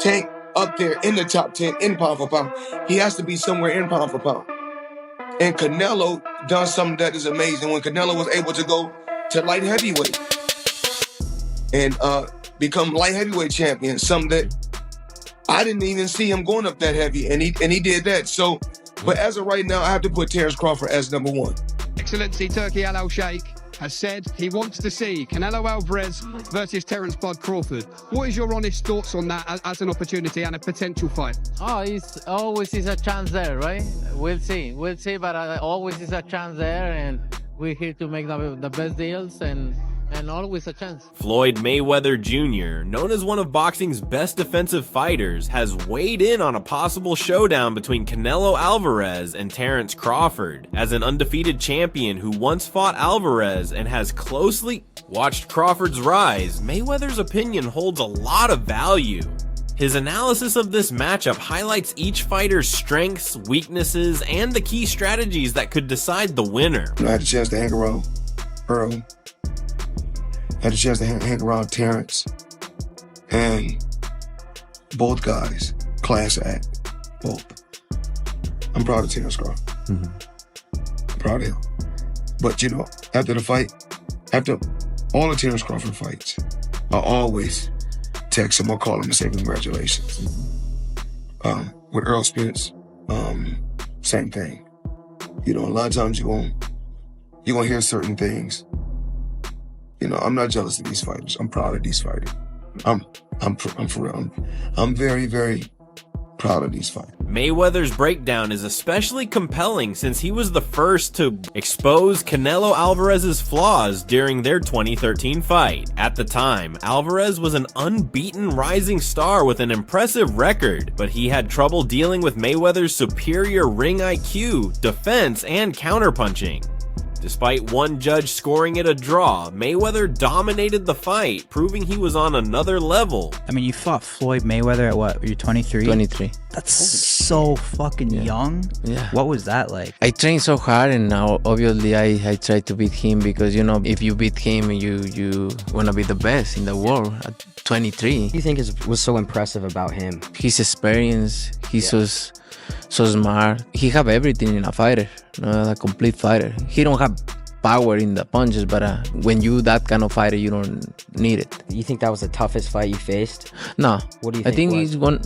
Tank up there in the top 10 in pound for pound. He has to be somewhere in pound for pound. And Canelo done something that is amazing when Canelo was able to go to light heavyweight and become light heavyweight champion, something that I didn't even see him going up that heavy, and he did that. So, but as of right now, I have to put Terence Crawford as number one. Excellency Turki Al Sheikh has said he wants to see Canelo Alvarez versus Terence "Bud" Crawford. What is your honest thoughts on that as an opportunity and a potential fight? Oh, it's always is a chance there, right? We'll see, but always is a chance there, and we're here to make the best deals and always a chance. Floyd Mayweather Jr., known as one of boxing's best defensive fighters, has weighed in on a possible showdown between Canelo Alvarez and Terence Crawford. As an undefeated champion who once fought Alvarez and has closely watched Crawford's rise, Mayweather's opinion holds a lot of value. His analysis of this matchup highlights each fighter's strengths, weaknesses, and the key strategies that could decide the winner. I had a chance to hang around Earl. Had a chance to hang around Terence, and both guys, class act, both. I'm proud of Terence Crawford. I'm proud of him. But you know, after the fight, after all the Terence Crawford fights, I always text him or call him and say congratulations. With Earl Spence, same thing. You know, a lot of times you're gonna hear certain things. You know, I'm not jealous of these fighters. I'm proud of these fighters. I'm for real. I'm very, very proud of these fighters. Mayweather's breakdown is especially compelling since he was the first to expose Canelo Alvarez's flaws during their 2013 fight. At the time, Alvarez was an unbeaten rising star with an impressive record, but he had trouble dealing with Mayweather's superior ring IQ, defense, and counterpunching. Despite one judge scoring it a draw, Mayweather dominated the fight, proving he was on another level. I mean, you fought Floyd Mayweather at what? You're 23? 23. That's so fucking young. Yeah. What was that like? I trained so hard, and now obviously I try to beat him because, you know, if you beat him, you want to be the best in the world at 23. What do you think was so impressive about him? His experience, he's so smart. He have everything in a fighter, a complete fighter. He don't have power in the punches, but when you that kind of fighter, you don't need it. You think that was the toughest fight you faced? No. What do you think? I think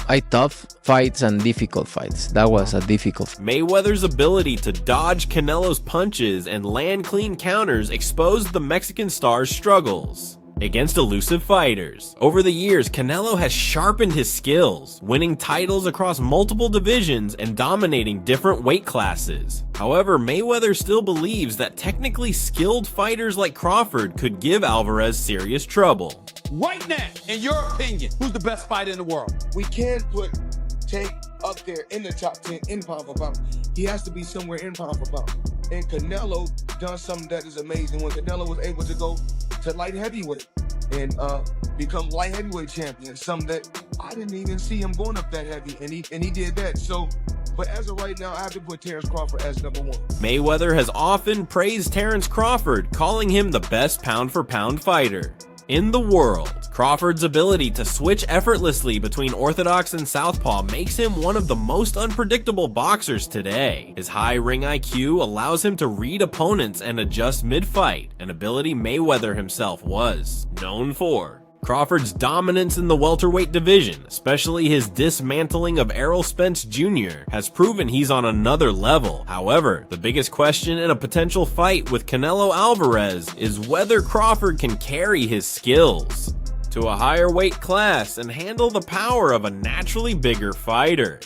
it's tough fights and difficult fights. That was a difficult fight. Mayweather's ability to dodge Canelo's punches and land clean counters exposed the Mexican star's struggles against elusive fighters. Over the years, Canelo has sharpened his skills, winning titles across multiple divisions and dominating different weight classes. However, Mayweather still believes that technically skilled fighters like Crawford could give Alvarez serious trouble. Right now, in your opinion, who's the best fighter in the world? We can't put Tank up there in the top 10 in pound for pound. He has to be somewhere in pound for pound. And Canelo done something that is amazing when Canelo was able to go to light heavyweight and become light heavyweight champion, something that I didn't even see him going up that heavy, and he did that. So, but as of right now, I have to put Terence Crawford as number one. Mayweather has often praised Terence Crawford, calling him the best pound-for-pound fighter in the world. Crawford's ability to switch effortlessly between orthodox and southpaw makes him one of the most unpredictable boxers today. His high ring IQ allows him to read opponents and adjust mid-fight, an ability Mayweather himself was known for. Crawford's dominance in the welterweight division, especially his dismantling of Errol Spence Jr., has proven he's on another level. However, the biggest question in a potential fight with Canelo Alvarez is whether Crawford can carry his skills to a higher weight class and handle the power of a naturally bigger fighter.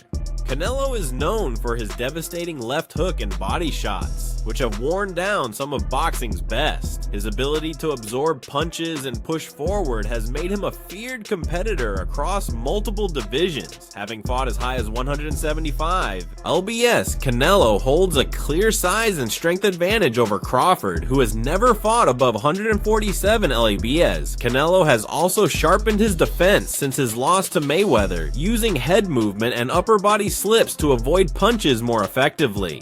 Canelo is known for his devastating left hook and body shots, which have worn down some of boxing's best. His ability to absorb punches and push forward has made him a feared competitor across multiple divisions, having fought as high as 175 lbs. Canelo holds a clear size and strength advantage over Crawford, who has never fought above 147 lbs. Canelo has also sharpened his defense since his loss to Mayweather, using head movement and upper body slips to avoid punches more effectively.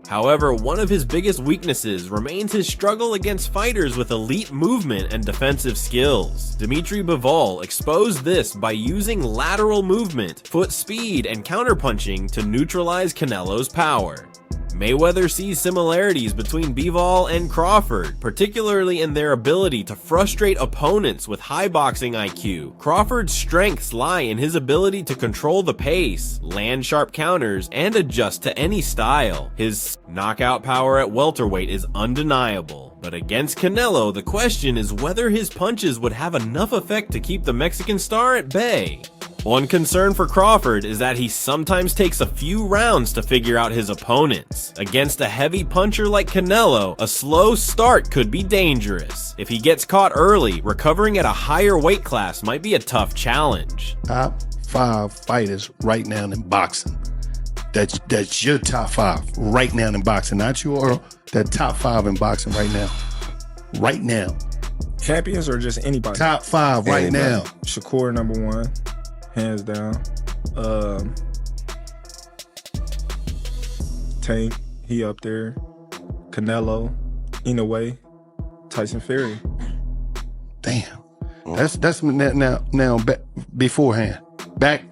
However, one of his biggest weaknesses remains his struggle against fighters with elite movement and defensive skills. Dimitri Bivol exposed this by using lateral movement, foot speed, and counterpunching to neutralize Canelo's power. Mayweather sees similarities between Bivol and Crawford, particularly in their ability to frustrate opponents with high boxing IQ. Crawford's strengths lie in his ability to control the pace, land sharp counters, and adjust to any style. His knockout power at welterweight is undeniable. But against Canelo, the question is whether his punches would have enough effect to keep the Mexican star at bay. One concern for Crawford is that he sometimes takes a few rounds to figure out his opponents. Against a heavy puncher like Canelo, a slow start could be dangerous. If he gets caught early, recovering at a higher weight class might be a tough challenge. Top 5 fighters right now in boxing. That's your top 5 right now in boxing, not your that top 5 in boxing right now. Right now. Champions or just anybody? Top 5 right now. Shakur #1. Hands down. Tank, he up there. Canelo, Inoue, Tyson Fury. Damn. That's now beforehand. Back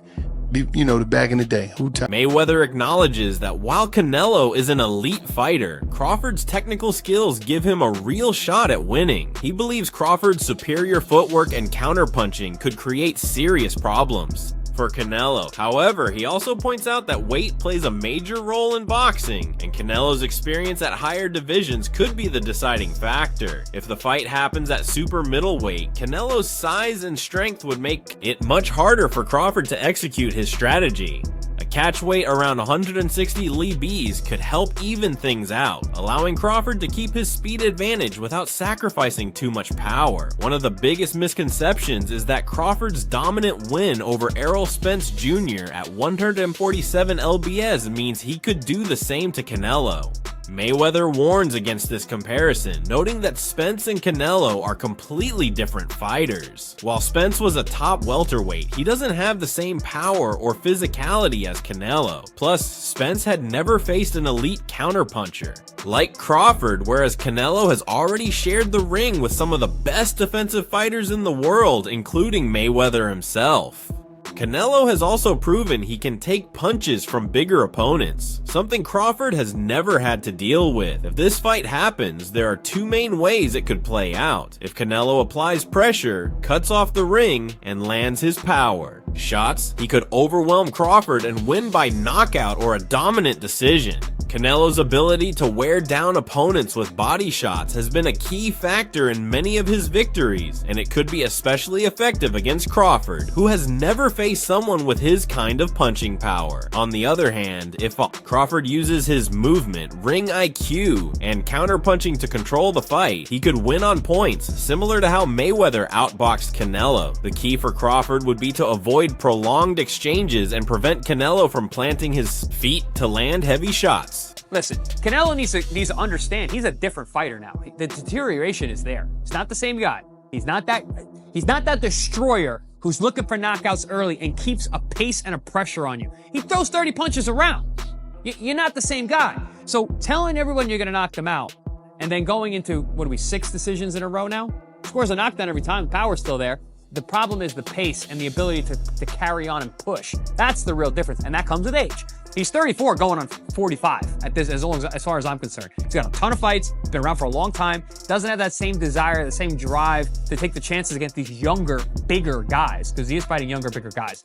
in the day. Mayweather acknowledges that while Canelo is an elite fighter, Crawford's technical skills give him a real shot at winning. He believes Crawford's superior footwork and counterpunching could create serious problems for Canelo. However, he also points out that weight plays a major role in boxing, and Canelo's experience at higher divisions could be the deciding factor. If the fight happens at super middleweight, Canelo's size and strength would make it much harder for Crawford to execute his strategy. A catch weight around 160 libs could help even things out, allowing Crawford to keep his speed advantage without sacrificing too much power. One of the biggest misconceptions is that Crawford's dominant win over Errol Spence Jr. at 147 lbs means he could do the same to Canelo. Mayweather warns against this comparison, noting that Spence and Canelo are completely different fighters. While Spence was a top welterweight, he doesn't have the same power or physicality as Canelo. Plus, Spence had never faced an elite counterpuncher like Crawford, whereas Canelo has already shared the ring with some of the best defensive fighters in the world, including Mayweather himself. Canelo has also proven he can take punches from bigger opponents, something Crawford has never had to deal with. If this fight happens, there are two main ways it could play out. If Canelo applies pressure, cuts off the ring, and lands his power shots, he could overwhelm Crawford and win by knockout or a dominant decision. Canelo's ability to wear down opponents with body shots has been a key factor in many of his victories, and it could be especially effective against Crawford, who has never faced someone with his kind of punching power. On the other hand, if Crawford uses his movement, ring IQ, and counterpunching to control the fight, he could win on points, similar to how Mayweather outboxed Canelo. The key for Crawford would be to avoid prolonged exchanges and prevent Canelo from planting his feet to land heavy shots. Listen, Canelo needs to understand he's a different fighter now. The deterioration is there. He's not the same guy. He's not that destroyer who's looking for knockouts early and keeps a pace and a pressure on you. He throws 30 punches around. You're not the same guy. So telling everyone you're going to knock them out and then going into, 6 decisions in a row now? Scores a knockdown every time. Power's still there. The problem is the pace and the ability to carry on and push. That's the real difference, and that comes with age. He's 34 going on 45 at this, as far as I'm concerned. He's got a ton of fights, been around for a long time, doesn't have that same desire, the same drive to take the chances against these younger, bigger guys, because he is fighting younger, bigger guys.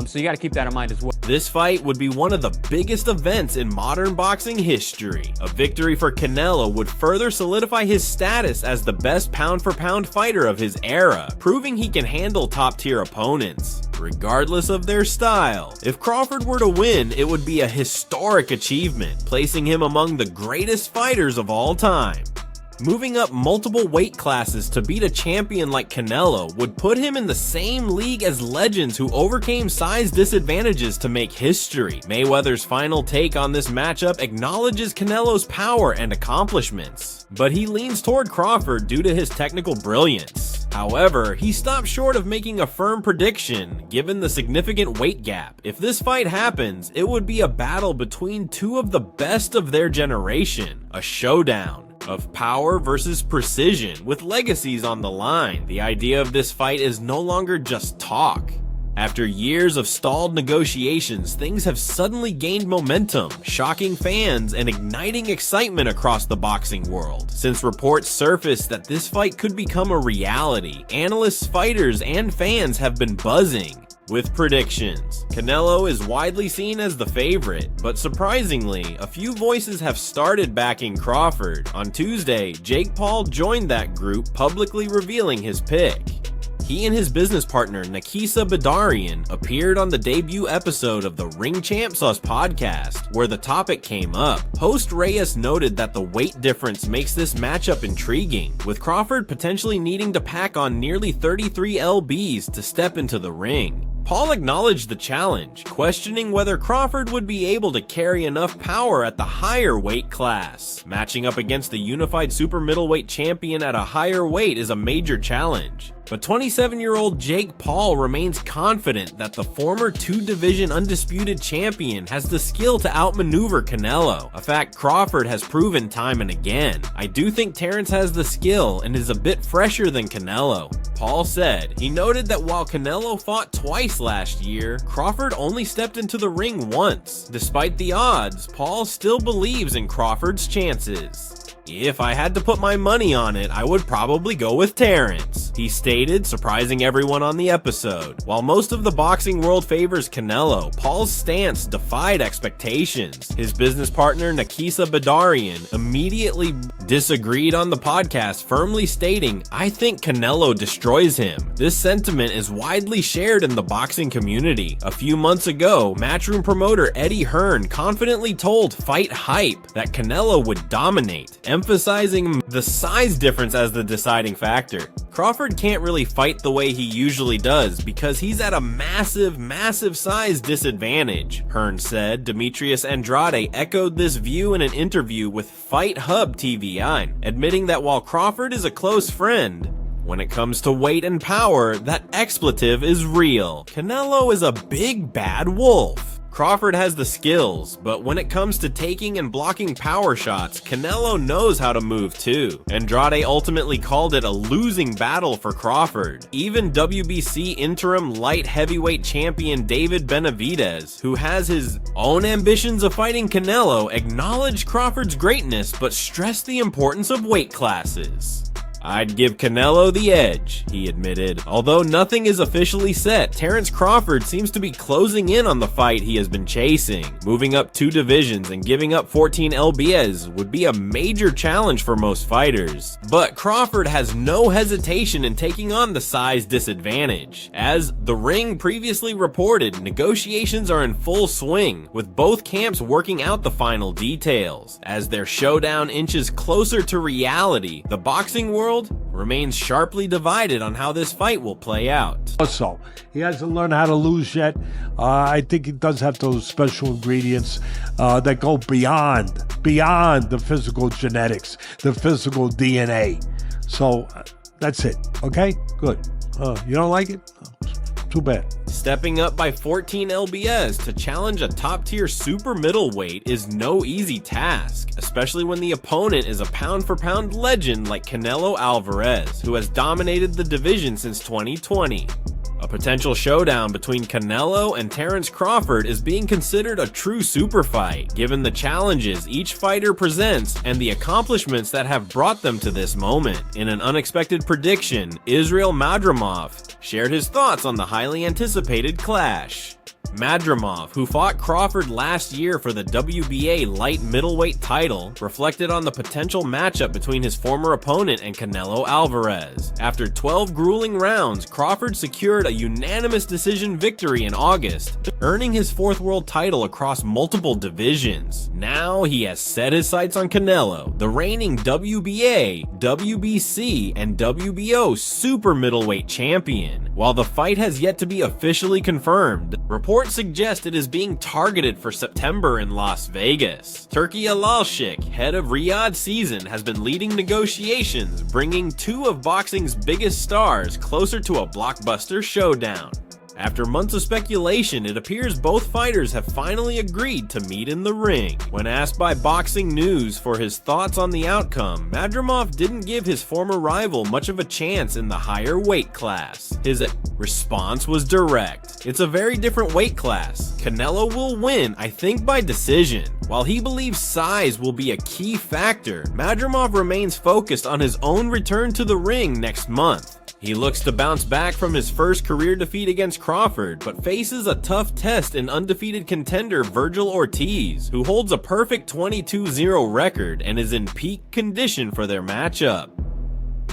So you got to keep that in mind as well. This fight would be one of the biggest events in modern boxing history. A victory for Canelo would further solidify his status as the best pound-for-pound fighter of his era, proving he can handle top-tier opponents, regardless of their style. If Crawford were to win, it would be a historic achievement, placing him among the greatest fighters of all time. Moving up multiple weight classes to beat a champion like Canelo would put him in the same league as legends who overcame size disadvantages to make history. Mayweather's final take on this matchup acknowledges Canelo's power and accomplishments, but he leans toward Crawford due to his technical brilliance. However, he stopped short of making a firm prediction, given the significant weight gap. If this fight happens, it would be a battle between two of the best of their generation, a showdown of power versus precision, with legacies on the line. The idea of this fight is no longer just talk. After years of stalled negotiations, things have suddenly gained momentum, shocking fans and igniting excitement across the boxing world. Since reports surfaced that this fight could become a reality, analysts, fighters, and fans have been buzzing with predictions. Canelo is widely seen as the favorite, but surprisingly, a few voices have started backing Crawford. On Tuesday, Jake Paul joined that group, publicly revealing his pick. He and his business partner, Nakisa Badarian, appeared on the debut episode of the Ring Champ Sauce podcast, where the topic came up. Host Reyes noted that the weight difference makes this matchup intriguing, with Crawford potentially needing to pack on nearly 33 lbs to step into the ring. Paul acknowledged the challenge, questioning whether Crawford would be able to carry enough power at the higher weight class. Matching up against the unified super middleweight champion at a higher weight is a major challenge. But 27-year-old Jake Paul remains confident that the former two-division undisputed champion has the skill to outmaneuver Canelo, a fact Crawford has proven time and again. I do think Terence has the skill and is a bit fresher than Canelo, Paul said. He noted that while Canelo fought twice last year, Crawford only stepped into the ring once. Despite the odds, Paul still believes in Crawford's chances. If I had to put my money on it, I would probably go with Terence, he stated, surprising everyone on the episode. While most of the boxing world favors Canelo, Paul's stance defied expectations. His business partner, Nakisa Badarian, immediately disagreed on the podcast, firmly stating, "I think Canelo destroys him." This sentiment is widely shared in the boxing community. A few months ago, Matchroom promoter Eddie Hearn confidently told Fight Hype that Canelo would dominate, emphasizing the size difference as the deciding factor. Crawford can't really fight the way he usually does because he's at a massive size disadvantage, Hearn said. Demetrius Andrade echoed this view in an interview with Fight Hub TV, admitting that while Crawford is a close friend, when it comes to weight and power, that expletive is real. Canelo is a big bad wolf. Crawford has the skills, but when it comes to taking and blocking power shots, Canelo knows how to move too. Andrade ultimately called it a losing battle for Crawford. Even WBC interim light heavyweight champion David Benavidez, who has his own ambitions of fighting Canelo, acknowledged Crawford's greatness but stressed the importance of weight classes. "I'd give Canelo the edge," he admitted. Although nothing is officially set, Terence Crawford seems to be closing in on the fight he has been chasing. Moving up 2 divisions and giving up 14 lbs would be a major challenge for most fighters. But Crawford has no hesitation in taking on the size disadvantage. As The Ring previously reported, negotiations are in full swing, with both camps working out the final details. As their showdown inches closer to reality, the boxing world remains sharply divided on how this fight will play out. Also, he hasn't learned how to lose yet. I think he does have those special ingredients that go beyond the physical genetics, the physical DNA. So that's it. Okay, good. You don't like it? Too bad. Stepping up by 14 lbs to challenge a top-tier super middleweight is no easy task, especially when the opponent is a pound-for-pound legend like Canelo Alvarez, who has dominated the division since 2020. A potential showdown between Canelo and Terence Crawford is being considered a true super fight, given the challenges each fighter presents and the accomplishments that have brought them to this moment. In an unexpected prediction, Israel Madrimov shared his thoughts on the highly anticipated clash. Madrimov, who fought Crawford last year for the WBA light middleweight title, reflected on the potential matchup between his former opponent and Canelo Alvarez. After 12 grueling rounds, Crawford secured a unanimous decision victory in August, earning his fourth world title across multiple divisions. Now he has set his sights on Canelo, the reigning WBA, WBC, and WBO super middleweight champion. While the fight has yet to be officially confirmed, reports suggest it is being targeted for September in Las Vegas. Turki Alalshik, head of Riyadh Season, has been leading negotiations, bringing two of boxing's biggest stars closer to a blockbuster showdown. After months of speculation, it appears both fighters have finally agreed to meet in the ring. When asked by Boxing News for his thoughts on the outcome, Madrimov didn't give his former rival much of a chance in the higher weight class. His response was direct. It's a very different weight class. Canelo will win, I think by decision. While he believes size will be a key factor, Madrimov remains focused on his own return to the ring next month. He looks to bounce back from his first career defeat against Crawford, but faces a tough test in undefeated contender Virgil Ortiz, who holds a perfect 22-0 record and is in peak condition for their matchup.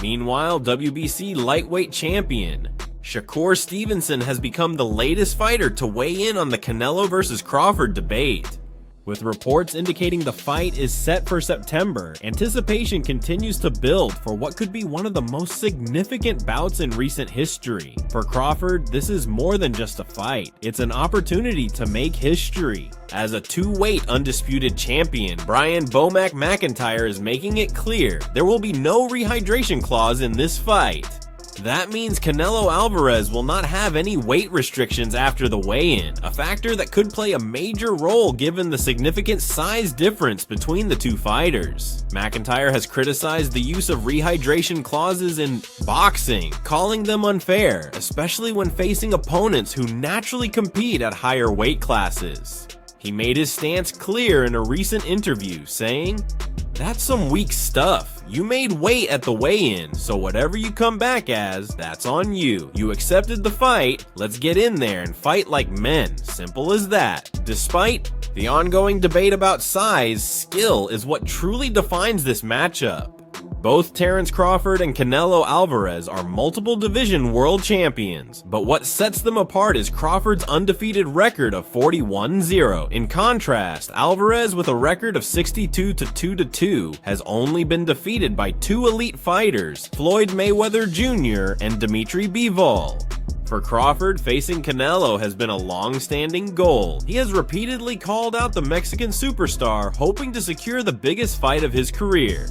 Meanwhile, WBC lightweight champion Shakur Stevenson has become the latest fighter to weigh in on the Canelo vs. Crawford debate. With reports indicating the fight is set for September, anticipation continues to build for what could be one of the most significant bouts in recent history. For Crawford, this is more than just a fight. It's an opportunity to make history. As a two-weight undisputed champion, Brian Bomac McIntyre is making it clear there will be no rehydration clause in this fight. That means Canelo Alvarez will not have any weight restrictions after the weigh-in, a factor that could play a major role given the significant size difference between the two fighters. McIntyre has criticized the use of rehydration clauses in boxing, calling them unfair, especially when facing opponents who naturally compete at higher weight classes. He made his stance clear in a recent interview, saying, "That's some weak stuff. You made weight at the weigh-in, so whatever you come back as, that's on you. You accepted the fight, let's get in there and fight like men. Simple as that." Despite the ongoing debate about size, skill is what truly defines this matchup. Both Terence Crawford and Canelo Alvarez are multiple division world champions, but what sets them apart is Crawford's undefeated record of 41-0. In contrast, Alvarez, with a record of 62-2 has only been defeated by two elite fighters, Floyd Mayweather Jr. and Dimitri Bivol. For Crawford, facing Canelo has been a long-standing goal. He has repeatedly called out the Mexican superstar, hoping to secure the biggest fight of his career.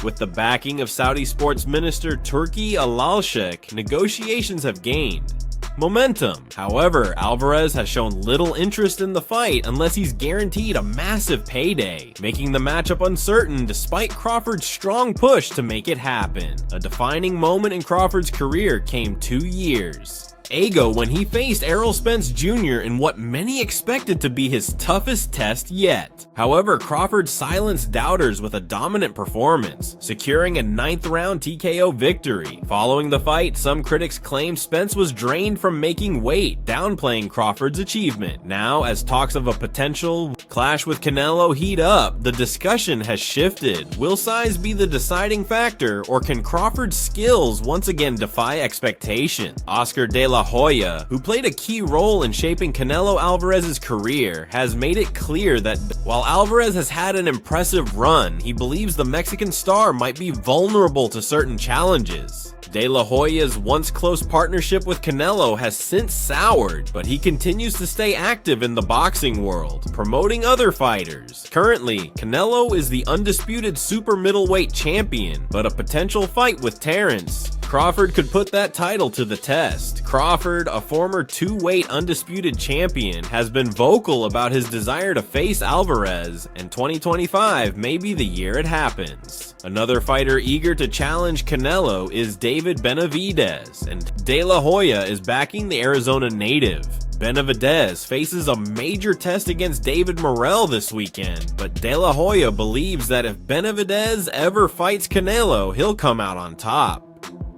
With the backing of Saudi sports minister Turki Alalshik, negotiations have gained momentum. However, Alvarez has shown little interest in the fight unless he's guaranteed a massive payday, making the matchup uncertain despite Crawford's strong push to make it happen. A defining moment in Crawford's career came 2 years ago when he faced Errol Spence Jr. in what many expected to be his toughest test yet. However, Crawford silenced doubters with a dominant performance, securing a 9th round TKO victory. Following the fight, some critics claimed Spence was drained from making weight, downplaying Crawford's achievement. Now, as talks of a potential clash with Canelo heat up, the discussion has shifted. Will size be the deciding factor, or can Crawford's skills once again defy expectation? Oscar De La Hoya, who played a key role in shaping Canelo Alvarez's career, has made it clear that while Alvarez has had an impressive run, he believes the Mexican star might be vulnerable to certain challenges. De La Hoya's once close partnership with Canelo has since soured, but he continues to stay active in the boxing world, promoting other fighters. Currently, Canelo is the undisputed super middleweight champion, but a potential fight with Terence Crawford could put that title to the test. Crawford, a former two-weight undisputed champion, has been vocal about his desire to face Alvarez, and 2025 may be the year it happens. Another fighter eager to challenge Canelo is David Benavidez, and De La Hoya is backing the Arizona native. Benavidez faces a major test against David Morrell this weekend, but De La Hoya believes that if Benavidez ever fights Canelo, he'll come out on top.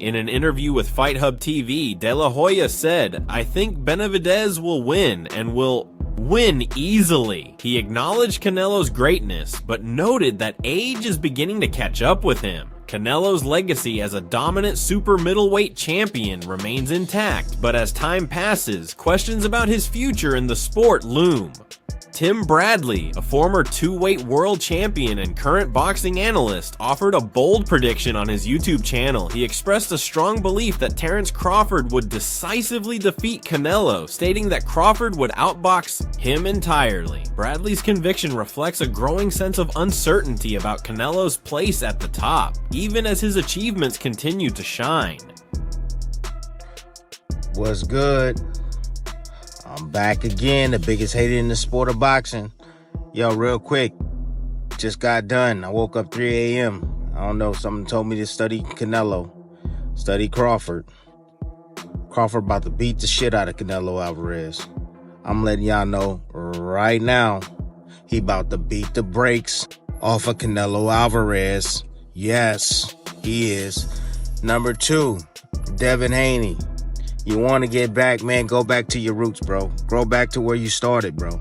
In an interview with Fight Hub TV, De La Hoya said, "I think Benavidez will win and will win easily." He acknowledged Canelo's greatness, but noted that age is beginning to catch up with him. Canelo's legacy as a dominant super middleweight champion remains intact, but as time passes, questions about his future in the sport loom. Tim Bradley, a former two-weight world champion and current boxing analyst, offered a bold prediction on his YouTube channel. He expressed a strong belief that Terence Crawford would decisively defeat Canelo, stating that Crawford would outbox him entirely. Bradley's conviction reflects a growing sense of uncertainty about Canelo's place at the top, even as his achievements continue to shine. What's good? I'm back again, the biggest hater in the sport of boxing. Yo, real quick, just got done. I woke up 3 a.m. I don't know, someone told me to study Canelo, study Crawford. Crawford about to beat the shit out of Canelo Alvarez. I'm letting y'all know right now, he about to beat the brakes off of Canelo Alvarez. Yes, he is. Number 2, Devin Haney. You want to get back, man, go back to your roots, bro. Go back to where you started, bro.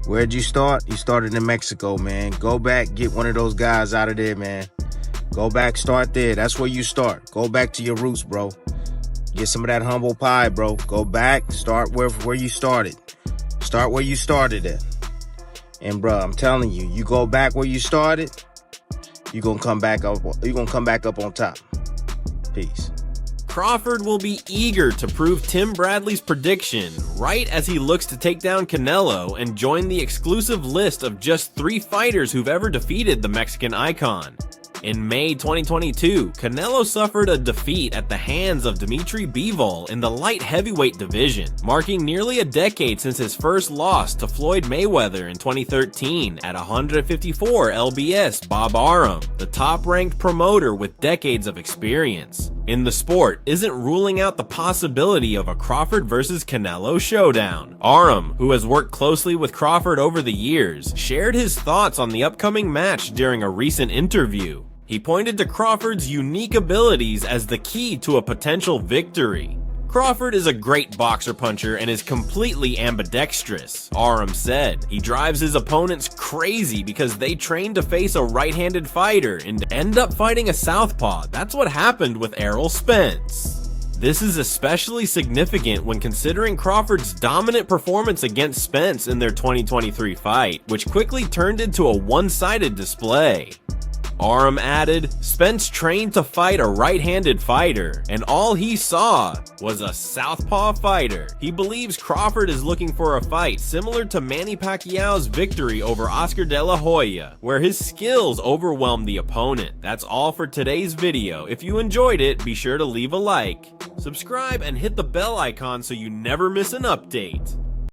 Where'd you start? You started in Mexico, man. Go back, get one of those guys out of there, man. Go back, start there. That's where you start. Go back to your roots, bro. Get some of that humble pie, bro. Go back, start where you started. Start where you started at. And, bro, I'm telling you, you go back where you started, you're going to come back up. You're going to come back up on top. Peace. Crawford will be eager to prove Tim Bradley's prediction right as he looks to take down Canelo and join the exclusive list of just 3 fighters who've ever defeated the Mexican icon. In May 2022, Canelo suffered a defeat at the hands of Dimitri Bivol in the light heavyweight division, marking nearly a decade since his first loss to Floyd Mayweather in 2013 at 154 lbs. Bob Arum, the top-ranked promoter with decades of experience in the sport, isn't ruling out the possibility of a Crawford versus Canelo showdown. Arum, who has worked closely with Crawford over the years, shared his thoughts on the upcoming match during a recent interview. He pointed to Crawford's unique abilities as the key to a potential victory. Crawford is a great boxer-puncher and is completely ambidextrous, Arum said. He drives his opponents crazy because they train to face a right-handed fighter and end up fighting a southpaw. That's what happened with Errol Spence. This is especially significant when considering Crawford's dominant performance against Spence in their 2023 fight, which quickly turned into a one-sided display. Arum added, Spence trained to fight a right-handed fighter, and all he saw was a southpaw fighter. He believes Crawford is looking for a fight similar to Manny Pacquiao's victory over Oscar De La Hoya, where his skills overwhelmed the opponent. That's all for today's video. If you enjoyed it, be sure to leave a like, subscribe, and hit the bell icon so you never miss an update.